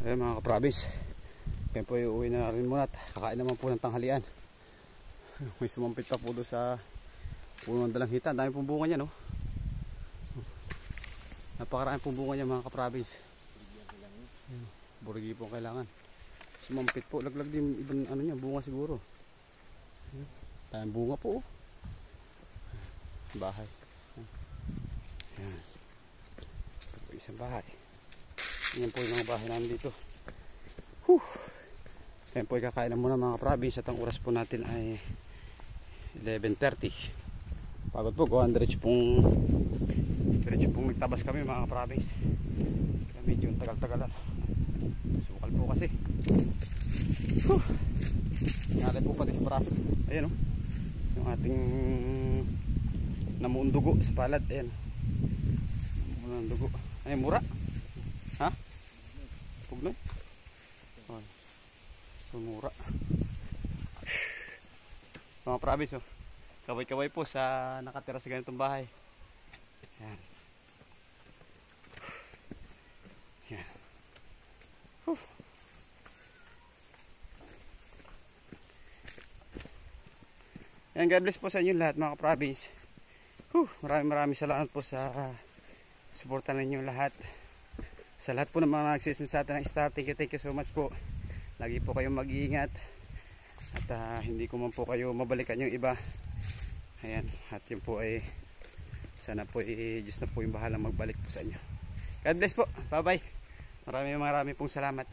Ayan mga kaprabis, kaya po iuwi na rin muna at kakain naman po ng tanghalian. May sumampit pa po doon sa puno ng dalanghita. Dami pong bunga niya, no? Napakarami pong bunga niya mga kaprabis. Burigi po kailangan. Sumampit po, laglag din ibang ano niya, bunga siguro. Tayong bunga po, oh. Bahay. Ayan. Ito po isang bahay. Yan po yung mga bahay namin dito. Ayan po, kakain na muna mga province. At ang oras po natin ay 11:30. Pagod po, kuhan diretso pong nagtabas kami mga province. Kaya medyo tagal-tagalan. Sukal po kasi. Natin po pati sa traffic. Ayan, oh. Yung ating namuong dugo sa palad. Ayan, namuong dugo. Ayan, mura. Ha? Pugnoy? Oh, sumura. Mga province, oh. Kaway-kaway po sa nakatira sa ganitong bahay. Yan. Yan. Yan, God bless po sa inyo lahat mga province. Maraming salamat po sa suporta ninyo lahat. Sa lahat po ng mga nagsisend sa atin ng star, thank you so much po. Lagi po kayong mag-iingat. At hindi ko man po kayo mabalikan yung iba. Ayan, at yun po ay sana po Diyos na po yung bahalang magbalik po sa inyo. God bless po, bye bye. Maraming pong salamat.